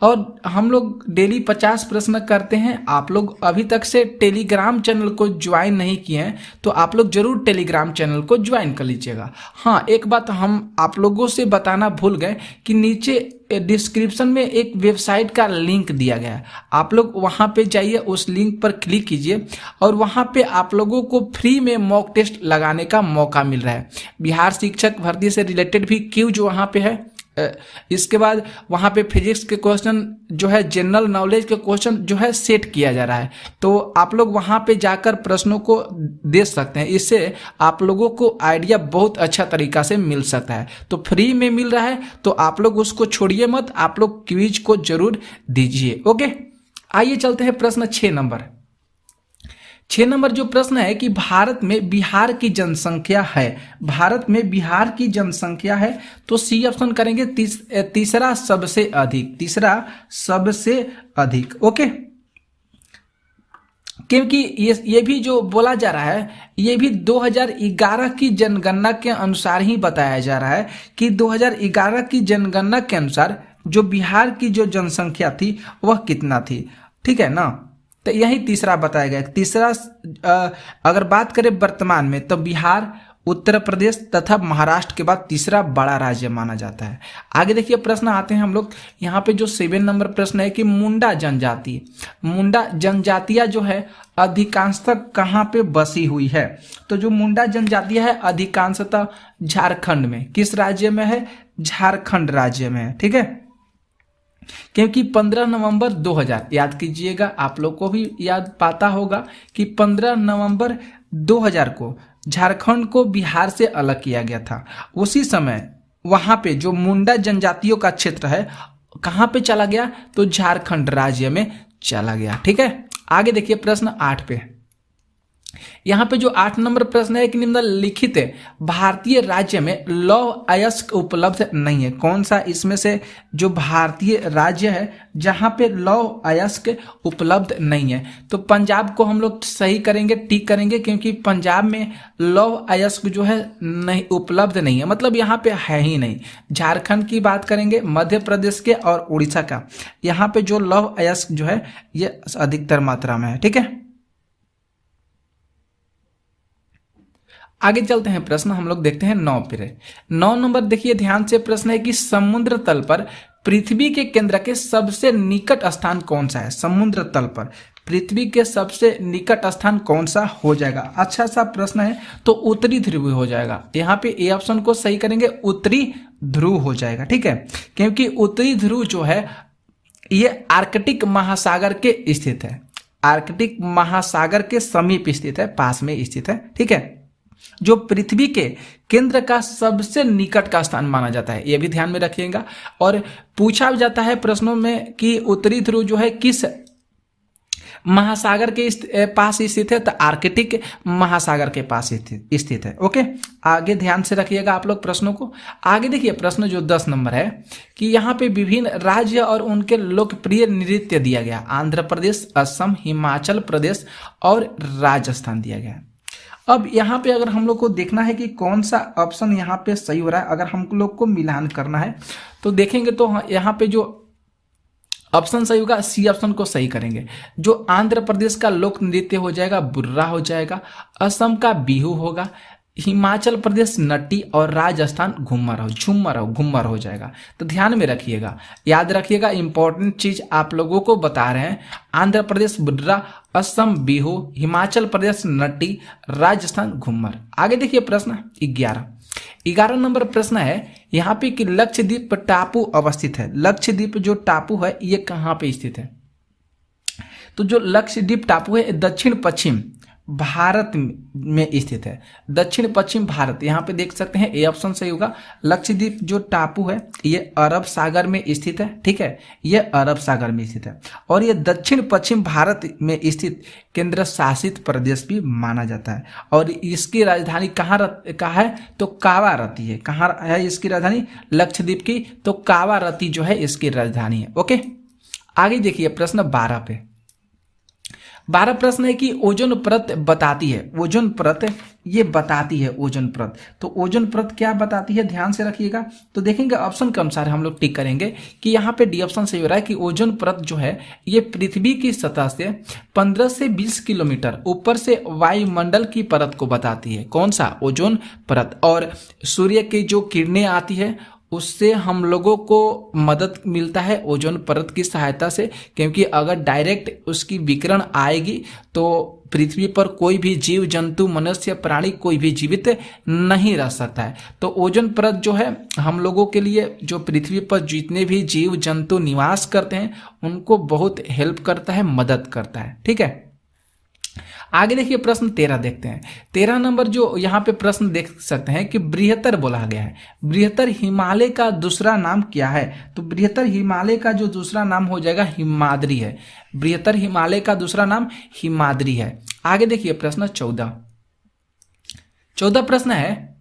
और हम लोग डेली 50 प्रश्न करते हैं। आप लोग अभी तक से टेलीग्राम चैनल को ज्वाइन नहीं किए हैं तो आप लोग जरूर टेलीग्राम चैनल को ज्वाइन कर लीजिएगा। हाँ, एक बात हम आप लोगों से बताना भूल गए कि नीचे डिस्क्रिप्शन में एक वेबसाइट का लिंक दिया गया है, आप लोग वहां पे जाइए, उस लिंक पर क्लिक कीजिए और वहां पे आप लोगों को फ्री में मॉक टेस्ट लगाने का मौका मिल रहा है। बिहार शिक्षक भर्ती से रिलेटेड भी क्यों जो वहां पे है, इसके बाद वहां पे फिजिक्स के क्वेश्चन जो है, जनरल नॉलेज के क्वेश्चन जो है सेट किया जा रहा है। तो आप लोग वहां पे जाकर प्रश्नों को दे सकते हैं, इससे आप लोगों को आइडिया बहुत अच्छा तरीका से मिल सकता है। तो फ्री में मिल रहा है तो आप लोग उसको छोड़िए मत, आप लोग क्विज को जरूर दीजिए। ओके, आइए चलते हैं प्रश्न 6 नंबर। 6 नंबर जो प्रश्न है कि भारत में बिहार की जनसंख्या है, भारत में बिहार की जनसंख्या है, तो सी ऑप्शन करेंगे, तीसरा सबसे अधिक, तीसरा सबसे अधिक। ओके, क्योंकि ये भी जो बोला जा रहा है ये भी 2011 की जनगणना के अनुसार ही बताया जा रहा है कि 2011 की जनगणना के अनुसार जो बिहार की जो जनसंख्या थी वह कितना थी। ठीक है ना, तो यही तीसरा बताया गया। तीसरा अगर बात करें वर्तमान में तो बिहार, उत्तर प्रदेश तथा महाराष्ट्र के बाद तीसरा बड़ा राज्य माना जाता है। आगे देखिए प्रश्न आते हैं हम लोग, यहाँ पे जो 7 नंबर प्रश्न है कि मुंडा जनजाति, मुंडा जनजातियां जो है अधिकांशतः कहाँ पे बसी हुई है। तो जो मुंडा जनजातियां है अधिकांशतः झारखंड में, किस राज्य में है, झारखंड राज्य में है। ठीक है, क्योंकि 15 नवंबर 2000 याद कीजिएगा, आप लोग को भी याद पाता होगा कि 15 नवंबर 2000 को झारखंड को बिहार से अलग किया गया था। उसी समय वहां पे जो मुंडा जनजातियों का क्षेत्र है कहां पे चला गया, तो झारखंड राज्य में चला गया। ठीक है, आगे देखिए प्रश्न 8 पे। यहाँ पे जो 8 नंबर प्रश्न है कि निम्नलिखित भारतीय राज्य में लौह अयस्क उपलब्ध नहीं है। कौन सा इसमें से जो भारतीय राज्य है जहां पे लौह अयस्क उपलब्ध नहीं है, तो पंजाब को हम लोग सही करेंगे, टिक करेंगे, क्योंकि पंजाब में लौह अयस्क जो है नहीं उपलब्ध नहीं है, मतलब यहाँ पे है ही नहीं। झारखंड की बात करेंगे, मध्य प्रदेश के और उड़ीसा का, यहाँ पे जो लौह अयस्क जो है ये अधिकतर मात्रा में है। ठीक है, आगे चलते हैं प्रश्न हम लोग देखते हैं 9 पे। 9 नंबर देखिए ध्यान से, प्रश्न है कि समुद्र तल पर पृथ्वी के केंद्र के सबसे निकट स्थान कौन सा है। समुद्र तल पर पृथ्वी के सबसे निकट स्थान कौन सा हो जाएगा। अच्छा सा प्रश्न है, तो उत्तरी ध्रुव हो जाएगा। यहाँ पे ए ऑप्शन को सही करेंगे, उत्तरी ध्रुव हो जाएगा। ठीक है, क्योंकि उत्तरी ध्रुव जो है ये आर्कटिक महासागर के स्थित है, आर्कटिक महासागर के समीप स्थित है, पास में स्थित है। ठीक है, जो पृथ्वी के केंद्र का सबसे निकट का स्थान माना जाता है, यह भी ध्यान में रखिएगा। और पूछा जाता है प्रश्नों में कि उत्तरी ध्रुव जो है किस महासागर के पास स्थित है, तो आर्कटिक महासागर के पास स्थित है। ओके, आगे ध्यान से रखिएगा आप लोग प्रश्नों को। आगे देखिए प्रश्न जो 10 नंबर है कि यहाँ पे विभिन्न राज्य और उनके लोकप्रिय नृत्य दिया गया। आंध्र प्रदेश, असम, हिमाचल प्रदेश और राजस्थान दिया गया। अब यहाँ पे अगर हम लोग को देखना है कि कौन सा ऑप्शन यहाँ पे सही हो रहा है, अगर हम लोग को मिलान करना है तो देखेंगे तो यहाँ पे जो ऑप्शन सही होगा सी ऑप्शन को सही करेंगे। जो आंध्र प्रदेश का लोक नृत्य हो जाएगा बुर्रा हो जाएगा, असम का बिहू होगा, हिमाचल प्रदेश नटी और राजस्थान घूमर हो जाएगा। तो ध्यान में रखिएगा, याद रखिएगा, इंपॉर्टेंट चीज आप लोगों को बता रहे हैं। आंध्र प्रदेश बुर्रा, असम बिहू, हिमाचल प्रदेश नटी, राजस्थान घूमर। आगे देखिए प्रश्न 11। 11 नंबर प्रश्न है यहाँ पे कि लक्षद्वीप टापू अवस्थित है। लक्षद्वीप जो टापू है ये कहाँ पे स्थित है? तो जो लक्षद्वीप टापू है दक्षिण पश्चिम भारत में स्थित है। दक्षिण पश्चिम भारत, यहाँ पे देख सकते हैं ए ऑप्शन सही होगा। लक्षद्वीप जो टापू है ये अरब सागर में स्थित है, ठीक है, ये अरब सागर में स्थित है और ये दक्षिण पश्चिम भारत में स्थित केंद्र शासित प्रदेश भी माना जाता है। और इसकी राजधानी कहाँ है? तो कावारती है। कहाँ है इसकी राजधानी? लक्षद्वीप की, तो कावारती जो है इसकी राजधानी है। ओके, आगे देखिए प्रश्न 12 पे। 12 प्रश्न है कि ओजोन परत बताती है। ओजोन परत ये बताती है ओजोन परत। तो ओजोन परत क्या बताती है, ध्यान से रखिएगा। तो देखेंगे ऑप्शन के अनुसार हम लोग टिक करेंगे कि यहाँ पे डी ऑप्शन सही हो रहा है कि ओजोन परत जो है ये पृथ्वी की सतह से 15 से 20 किलोमीटर ऊपर से वायुमंडल की परत को बताती है। कौन सा? ओजोन परत। और सूर्य की जो किरणें आती है उससे हम लोगों को मदद मिलता है ओजोन परत की सहायता से, क्योंकि अगर डायरेक्ट उसकी विकिरण आएगी तो पृथ्वी पर कोई भी जीव जंतु, मनुष्य, प्राणी कोई भी जीवित नहीं रह सकता है। तो ओजोन परत जो है हम लोगों के लिए, जो पृथ्वी पर जितने भी जीव जंतु निवास करते हैं उनको बहुत हेल्प करता है, मदद करता है। ठीक है, आगे देखिए प्रश्न 13 देखते हैं। 13 नंबर जो यहाँ पे प्रश्न देख सकते हैं कि बृहत्तर बोला गया है। बृहत्तर हिमालय का दूसरा नाम क्या है? तो बृहत्तर हिमालय का जो दूसरा नाम हो जाएगा हिमाद्री है। बृहत्तर हिमालय का दूसरा नाम हिमाद्री है। आगे देखिए प्रश्न 14 प्रश्न है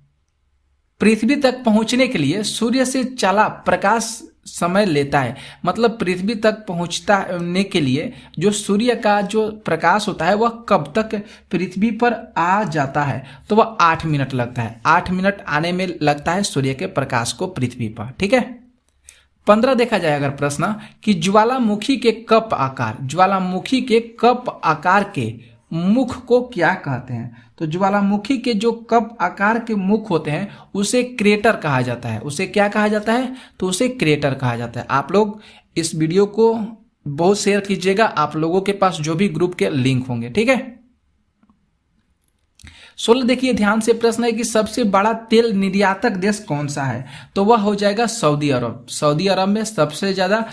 पृथ्वी तक पहुंचने के लिए सूर्य से चला प्रकाश समय लेता है। मतलब पृथ्वी तक पहुंचने के लिए जो सूर्य का जो प्रकाश होता है वह कब तक पृथ्वी पर आ जाता है? तो वह 8 मिनट लगता है। 8 मिनट आने में लगता है सूर्य के प्रकाश को पृथ्वी पर। ठीक है, 15 देखा जाए अगर प्रश्न कि ज्वालामुखी के कप आकार, ज्वालामुखी के कप आकार के मुख को क्या कहते हैं? तो ज्वालामुखी के जो कप आकार के मुख होते हैं उसे क्रेटर कहा जाता है। उसे क्या कहा जाता है? तो उसे क्रेटर कहा जाता है। आप लोग इस वीडियो को बहुत शेयर कीजिएगा, आप लोगों के पास जो भी ग्रुप के लिंक होंगे। ठीक है, 16 देखिए ध्यान से प्रश्न है कि सबसे बड़ा तेल निर्यातक देश कौन सा है? तो वह हो जाएगा सऊदी अरब। सऊदी अरब में सबसे ज्यादा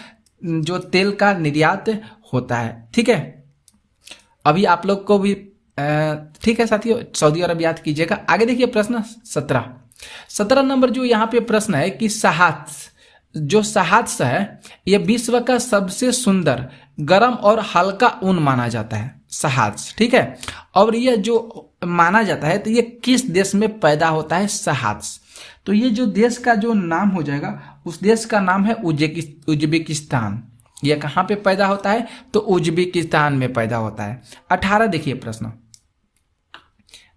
जो तेल का निर्यात होता है। ठीक है, अभी आप लोग को भी ठीक है साथियों, सऊदी अरब याद कीजिएगा। आगे देखिए प्रश्न 17 नंबर जो यहाँ पे प्रश्न है कि सहात्स, जो सहात्स है यह विश्व का सबसे सुंदर, गर्म और हल्का ऊन माना जाता है। सहात्स, ठीक है, और यह जो माना जाता है तो ये किस देश में पैदा होता है? सहात्स। तो ये जो देश का जो नाम हो जाएगा उस देश का नाम है उज्बेकिस्तान। यह कहाँ पे पैदा होता है? तो उज्बेकिस्तान में पैदा होता है। 18 देखिए प्रश्न,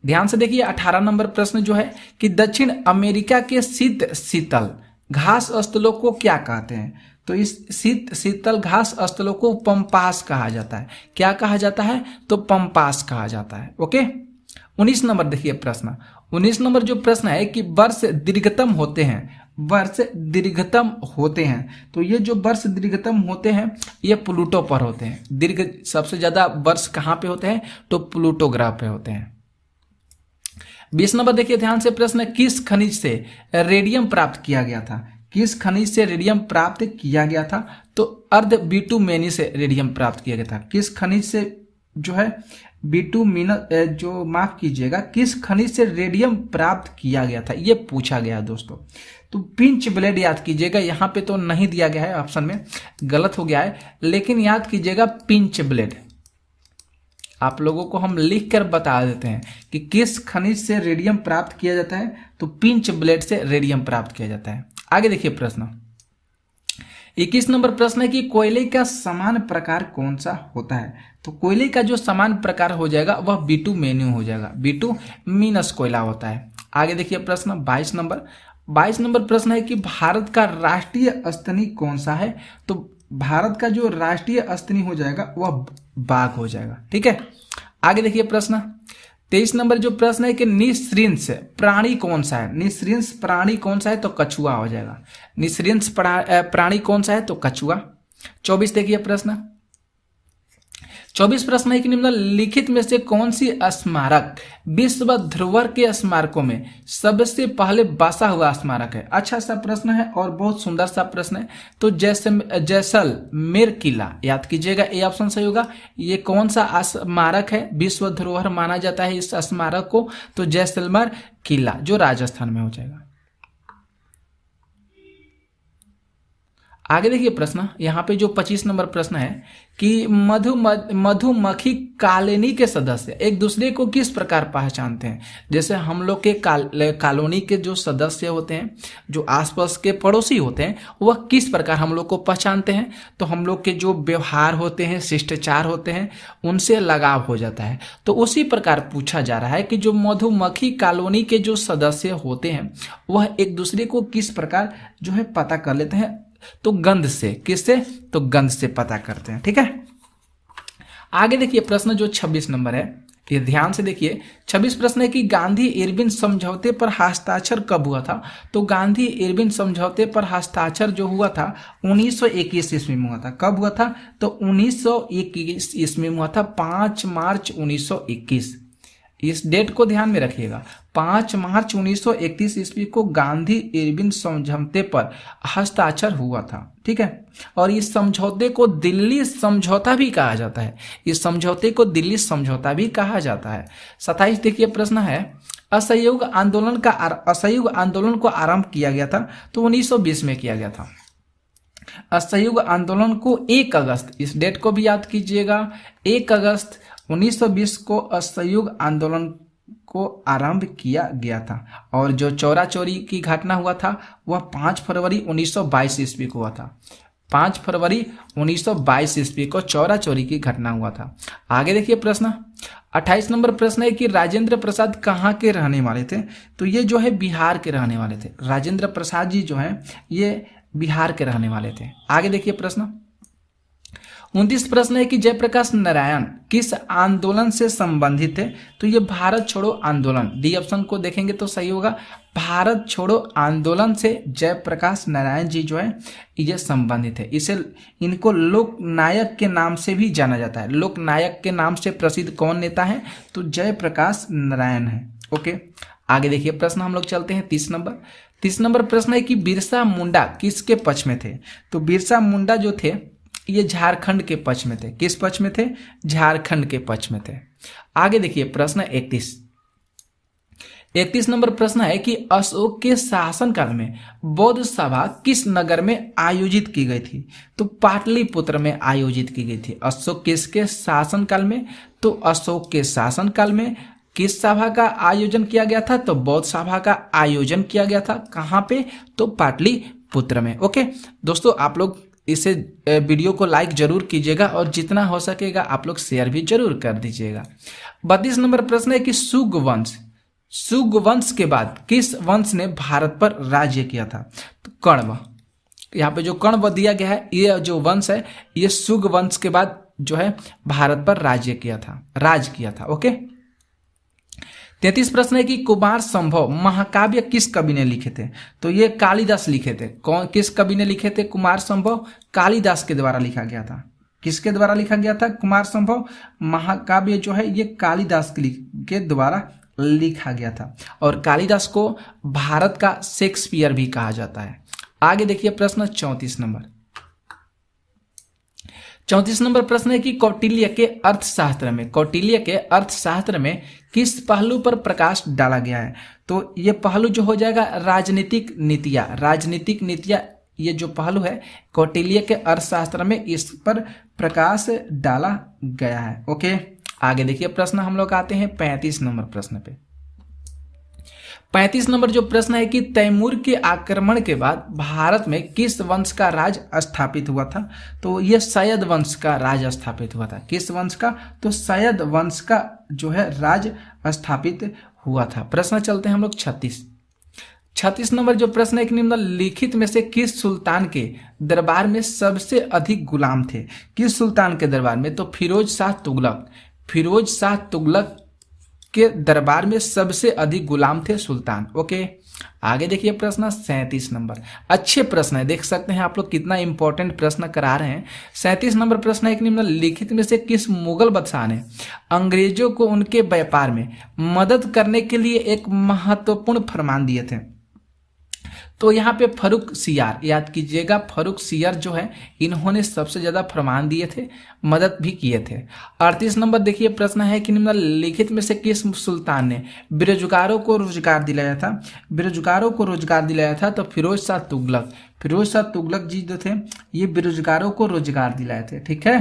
ध्यान से देखिए 18 नंबर प्रश्न जो है कि दक्षिण अमेरिका के शीतल घास स्थलों को क्या कहते हैं? तो इस शीतल घास स्थलों को पंपास कहा जाता है। क्या कहा जाता है? तो पंपास कहा जाता है। ओके, 19 नंबर देखिए प्रश्न। 19 नंबर जो प्रश्न है कि वर्ष दीर्घतम होते हैं। वर्ष दीर्घतम होते हैं, तो ये जो वर्ष दीर्घतम होते हैं ये प्लूटो पर होते हैं। दीर्घ सबसे ज्यादा वर्ष कहाँ पे होते हैं? तो प्लूटो ग्रह पे होते हैं। 20 नंबर देखिए ध्यान से प्रश्न, किस खनिज से रेडियम प्राप्त किया गया था? किस खनिज से रेडियम प्राप्त किया गया था? तो अर्ध बिटुमेनी से रेडियम प्राप्त किया गया था। किस खनिज से जो है जो माफ कीजिएगा, किस खनिज से रेडियम प्राप्त किया गया था ये पूछा गया दोस्तों। तो पिंच ब्लेड याद कीजिएगा, यहाँ पे तो नहीं दिया गया है, ऑप्शन में गलत हो गया है, लेकिन याद कीजिएगा पिंच ब्लेड। आप लोगों को हम लिख कर बता देते हैं कि किस खनिज से रेडियम प्राप्त किया जाता है, तो पिंच ब्लेड से रेडियम प्राप्त किया जाता है। आगे देखिए प्रश्न 21 नंबर प्रश्न है कि कोयले का समान प्रकार कौन सा होता है? तो कोयले का जो समान प्रकार हो जाएगा वह बिटुमेनियम हो जाएगा। बिटुमिनस कोयला होता है। आगे देखिए प्रश्न 22 नंबर प्रश्न है कि भारत का राष्ट्रीय स्तनी कौन सा है? तो भारत का जो राष्ट्रीय स्तनी हो जाएगा वह बाघ हो जाएगा। ठीक है, आगे देखिए प्रश्न 23 नंबर जो प्रश्न है कि निःश्रिंस प्राणी कौन सा है? निःश्रिंस प्राणी कौन सा है? तो कछुआ हो जाएगा। निःश्रिंस प्राणी कौन सा है? तो कछुआ। 24 देखिए प्रश्न 24 प्रश्न है कि निम्नलिखित में से कौन सी स्मारक विश्व धरोहर के स्मारकों में सबसे पहले बसा हुआ स्मारक है। अच्छा सा प्रश्न है और बहुत सुंदर सा प्रश्न है। तो जैसलमेर किला, याद कीजिएगा, ए ऑप्शन सही होगा। ये कौन सा स्मारक है, विश्व धरोहर माना जाता है इस स्मारक को? तो जैसलमेर किला जो राजस्थान में हो जाएगा। आगे देखिए प्रश्न, यहाँ पे जो 25 नंबर प्रश्न है कि मधुमक्खी कॉलोनी के सदस्य एक दूसरे को किस प्रकार पहचानते हैं। जैसे हम लोग के कॉलोनी के जो सदस्य होते हैं, जो आसपास के पड़ोसी होते हैं, वह किस प्रकार हम लोग को पहचानते हैं? तो हम लोग के जो व्यवहार होते हैं, शिष्टाचार होते हैं, उनसे लगाव हो जाता है। तो उसी प्रकार पूछा जा रहा है कि जो मधुमक्खी कॉलोनी के जो सदस्य होते हैं वह एक दूसरे को किस प्रकार जो है पता कर लेते हैं? तो गंध से। किससे? तो गंध से पता करते हैं। ठीक है, आगे देखिए प्रश्न जो 26 नंबर है, ये ध्यान से देखिए। 26 प्रश्न है कि गांधी इरविन समझौते पर हस्ताक्षर कब हुआ था? तो गांधी इरविन समझौते पर हस्ताक्षर जो हुआ था 1921 ईस्वी में हुआ था। कब हुआ था? तो 1921 ईस्वी में हुआ था, 5 मार्च 1921। इस डेट को ध्यान में रखिएगा। 5 मार्च 1931 ईस्वी को गांधी इरविन समझौते पर हस्ताक्षर हुआ था। ठीक है, और इस समझौते को दिल्ली समझौता भी कहा जाता है। इस समझौते को दिल्ली समझौता भी कहा जाता है। 27 देखिए प्रश्न है, असहयोग आंदोलन को आरंभ किया गया था। तो 1920 में किया गया था। असहयोग आंदोलन को 1 अगस्त, इस डेट को भी याद कीजिएगा, 1 अगस्त 1920 को असहयोग आंदोलन को आरंभ किया गया था। और जो चौरा चोरी की घटना हुआ था वह 5 फरवरी 1922 ईस्वी को हुआ था। 5 फरवरी 1922 ईस्वी को चौरा चोरी की घटना हुआ था। आगे देखिए प्रश्न 28 नंबर प्रश्न है कि राजेंद्र प्रसाद कहाँ के रहने वाले थे? तो ये जो है बिहार के रहने वाले थे। राजेंद्र प्रसाद जी जो है ये बिहार के रहने वाले थे। आगे देखिए प्रश्न 29 प्रश्न है कि जयप्रकाश नारायण किस आंदोलन से संबंधित है? तो ये भारत छोड़ो आंदोलन, डी ऑप्शन को देखेंगे तो सही होगा। भारत छोड़ो आंदोलन से जयप्रकाश नारायण जी जो है ये संबंधित है। इनको लोकनायक के नाम से भी जाना जाता है। लोकनायक के नाम से प्रसिद्ध कौन नेता है? तो जयप्रकाश नारायण है। ओके, आगे देखिए प्रश्न हम लोग चलते हैं 30 नंबर प्रश्न है कि बिरसा मुंडा किसके पक्ष में थे? तो बिरसा मुंडा जो थे ये झारखंड के पक्ष में थे। किस पक्ष में थे? झारखंड के पक्ष में थे। आगे देखिए प्रश्न 31 नंबर प्रश्न है कि अशोक के शासनकाल में बौद्ध सभा किस नगर में आयोजित की गई थी? तो पाटलिपुत्र में आयोजित की गई थी। अशोक किसके शासनकाल में? तो अशोक के शासनकाल में किस सभा का आयोजन किया गया था? तो बौद्ध सभा का आयोजन किया गया था। कहाँ पे? तो पाटलिपुत्र में। ओके दोस्तों, आप लोग इसे वीडियो को लाइक जरूर कीजिएगा और जितना हो सकेगा आप लोग शेयर भी जरूर कर दीजिएगा। 32 नंबर प्रश्न है कि शुंग वंश के बाद किस वंश ने भारत पर राज्य किया था? तो कण्व। यहाँ पे जो कण्व दिया गया है, ये जो वंश है ये शुंग वंश के बाद जो है भारत पर राज किया था। ओके, 33 प्रश्न है कि कुमार संभव महाकाव्य किस कवि ने लिखे थे? तो ये कालिदास लिखे थे। किस कवि ने लिखे थे कुमार संभव? कालिदास के द्वारा लिखा गया था। किसके द्वारा लिखा गया था कुमार संभव? महाकाव्य जो है ये कालिदास के द्वारा लिखा गया था। और कालिदास को भारत का शेक्सपियर भी कहा जाता है। आगे देखिए प्रश्न 34 नंबर प्रश्न है कि कौटिल्य के अर्थशास्त्र में किस पहलू पर प्रकाश डाला गया है? तो ये पहलू जो हो जाएगा राजनीतिक नीतियाँ। ये जो पहलू है कौटिल्य के अर्थशास्त्र में इस पर प्रकाश डाला गया है। ओके, आगे देखिए प्रश्न हम लोग आते हैं 35 नंबर प्रश्न पे। 35 नंबर जो प्रश्न है कि तैमूर के आक्रमण के बाद भारत में किस वंश का राज स्थापित हुआ था? तो ये सैयद वंश का राज स्थापित हुआ था। किस वंश का? तो सैयद वंश का जो है राज स्थापित हुआ था। प्रश्न चलते हैं हम लोग 36 नंबर जो प्रश्न है कि निम्नलिखित में से किस सुल्तान के दरबार में सबसे अधिक गुलाम थे? किस सुल्तान के दरबार में? तो फिरोज शाह तुगलक के दरबार में सबसे अधिक गुलाम थे सुल्तान। ओके, आगे देखिए प्रश्न 37 नंबर, अच्छे प्रश्न है, देख सकते हैं आप लोग कितना इंपॉर्टेंट प्रश्न करा रहे हैं। 37 नंबर प्रश्न है कि निम्नलिखित में से किस मुगल बादशाह ने अंग्रेजों को उनके व्यापार में मदद करने के लिए एक महत्वपूर्ण फरमान दिए थे? तो यहाँ पे फर्रुख सियार, याद कीजिएगा फर्रुख सियार जो है इन्होंने सबसे ज्यादा फरमान दिए थे, मदद भी किए थे। 38 नंबर देखिए प्रश्न है कि निम्नलिखित में से किस सुल्तान ने बेरोजगारों को रोजगार दिलाया था? बेरोजगारों को रोजगार दिलाया था तो फिरोज शाह तुगलक, फिरोज शाह तुगलक जी जो थे ये बेरोजगारों को रोजगार दिलाए थे, ठीक है।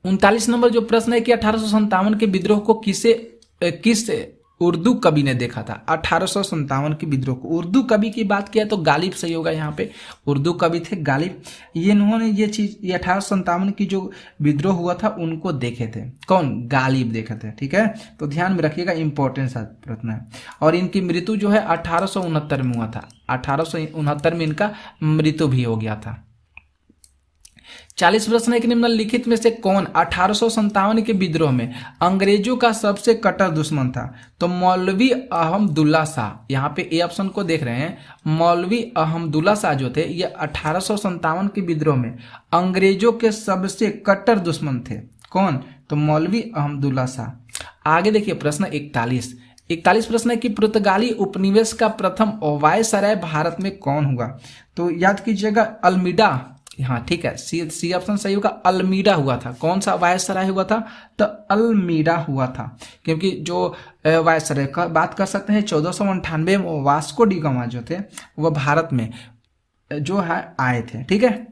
39 नंबर जो प्रश्न है कि 1857 के विद्रोह को किस उर्दू कवि ने देखा था? 1857 के विद्रोह को उर्दू कवि की बात किया तो गालिब सही होगा। यहाँ पे उर्दू कवि थे गालिब, ये इन्होंने ये 1857 की जो विद्रोह हुआ था उनको देखे थे। कौन? गालिब देखे थे, ठीक है। तो ध्यान में रखिएगा, इंपॉर्टेंट प्रश्न है। और इनकी मृत्यु जो है 1869 में हुआ था, 1869 में इनका मृत्यु भी हो गया था। 40 प्रश्न है कि निम्नलिखित में से कौन 1857 के विद्रोह में अंग्रेजों का सबसे कट्टर दुश्मन था? तो मौलवी अहमदुल्ला शाह, यहाँ पे ए ऑप्शन को देख रहे हैं, मौलवी अहमदुल्ला शाह जो थे ये 1857 के विद्रोह में अंग्रेजों के सबसे कट्टर दुश्मन थे। कौन? तो मौलवी अहमदुल्ला शाह। आगे देखिए प्रश्न 41 प्रश्न है कि पुर्तगाली उपनिवेश का प्रथम वायसराय भारत में कौन हुआ? तो याद कीजिएगा अल्मीडा, हाँ ठीक है, सी ऑप्शन सही होगा, अल्मीडा हुआ था। कौन सा वायसराय हुआ था? तो अल्मीडा हुआ था, क्योंकि जो वायसराय का बात कर सकते हैं 1498 में वास्को डी गामा जो थे वह भारत में जो है आए थे, ठीक है।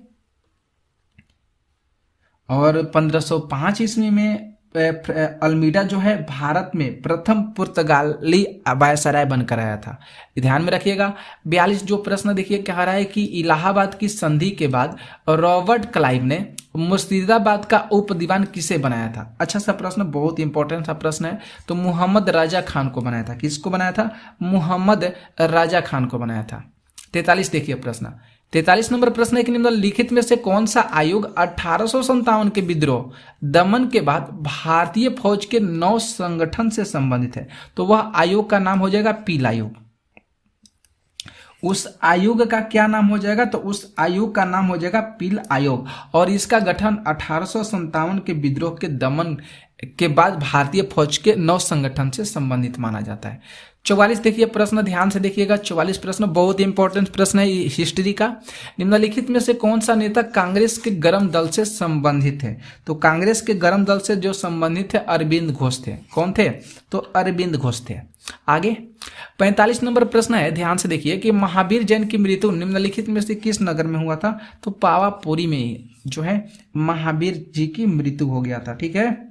और 1505 ईस्वी में अल्मीडा जो है भारत में प्रथम पुर्तगाली वायसराय बनकर आया था, ध्यान में रखिएगा। 42 जो प्रश्न देखिए कह रहा है कि इलाहाबाद की संधि के बाद रॉबर्ट क्लाइव ने मुर्शिदाबाद का उप दीवान किसे बनाया था? अच्छा सा प्रश्न, बहुत इंपॉर्टेंट सा प्रश्न है। तो मुहम्मद राजा खान को बनाया था। किसको बनाया था? मुहम्मद राजा खान को बनाया था। 43 देखिए प्रश्न, 43 नंबर प्रश्न है कि निम्नलिखित में से कौन सा आयोग 1857 के विद्रोह दमन के बाद भारतीय फौज के नौ संगठन से संबंधित है? तो वह आयोग का नाम हो जाएगा पील आयोग। उस आयोग का क्या नाम हो जाएगा? तो उस आयोग का नाम हो जाएगा पील आयोग। और इसका गठन 1857 के विद्रोह के दमन के बाद भारतीय फौज के 9 संगठन से संबंधित माना जाता है। 44 देखिए प्रश्न, ध्यान से देखिएगा। 44 प्रश्न बहुत इंपॉर्टेंट प्रश्न है हिस्ट्री का। निम्नलिखित में से कौन सा नेता कांग्रेस के गर्म दल से संबंधित है? तो कांग्रेस के गर्म दल से जो संबंधित है अरविंद घोष थे। कौन थे? तो अरविंद घोष थे। आगे 45 नंबर प्रश्न है, ध्यान से देखिए कि महावीर जैन की मृत्यु निम्नलिखित में से किस नगर में हुआ था? तो पावापुरी में जो है महावीर जी की मृत्यु हो गया था, ठीक है।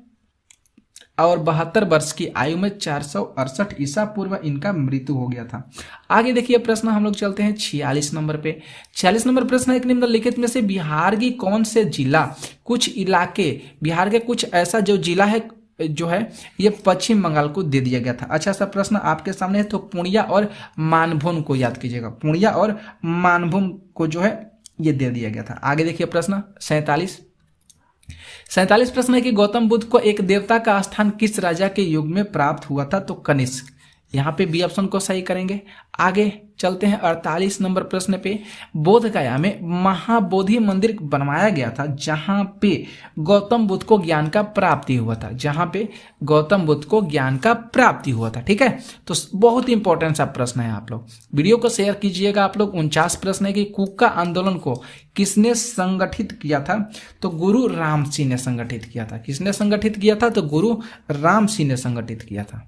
और 72 वर्ष की आयु में 468 ईसा पूर्व इनका मृत्यु हो गया था। आगे देखिए प्रश्न हम लोग चलते हैं 46 नंबर पे। 46 नंबर प्रश्न है कि निम्नलिखित में से बिहार की कौन से जिला, कुछ इलाके बिहार के कुछ ऐसा जो जिला है जो है ये पश्चिम बंगाल को दे दिया गया था। अच्छा सा प्रश्न आपके सामने है, तो पूर्णिया और मानभूम को याद कीजिएगा। पूर्णिया और मानभूम को जो है ये दे दिया गया था। आगे देखिए प्रश्न 47 प्रश्न है कि गौतम बुद्ध को एक देवता का स्थान किस राजा के युग में प्राप्त हुआ था? तो कनिष्क। यहाँ पे बी ऑप्शन को सही करेंगे। आगे चलते हैं 48 नंबर प्रश्न पे। बोध गया में महाबोधि मंदिर बनवाया गया था जहां पे गौतम बुद्ध को ज्ञान का प्राप्ति हुआ था। जहां पे गौतम बुद्ध को ज्ञान का प्राप्ति हुआ था, ठीक है। तो बहुत इंपॉर्टेंट सा प्रश्न है, आप लोग वीडियो को शेयर कीजिएगा। आप लोग 49 प्रश्न है कि कुक्का आंदोलन को किसने संगठित किया था? तो गुरु राम सिंह ने संगठित किया था। किसने संगठित किया था? तो गुरु राम सिंह ने संगठित किया था।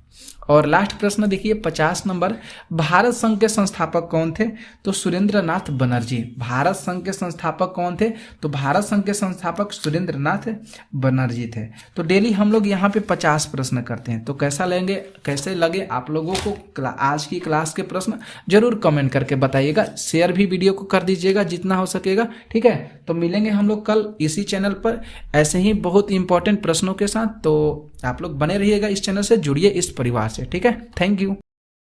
और लास्ट प्रश्न देखिए 50 नंबर, भारत संघ के संस्थापक कौन थे? तो सुरेंद्रनाथ बनर्जी। भारत संघ के संस्थापक कौन थे? तो भारत संघ के संस्थापक सुरेंद्रनाथ बनर्जी थे। तो डेली हम लोग यहाँ पे 50 प्रश्न करते हैं। तो कैसे लगे आप लोगों को आज की क्लास के प्रश्न जरूर कमेंट करके बताइएगा। शेयर भी वीडियो को कर दीजिएगा जितना हो सकेगा, ठीक है। तो मिलेंगे हम लोग कल इसी चैनल पर ऐसे ही बहुत इंपॉर्टेंट प्रश्नों के साथ। तो आप लोग बने रहिएगा, इस चैनल से जुड़िए, इस परिवार से, ठीक है। Thank you.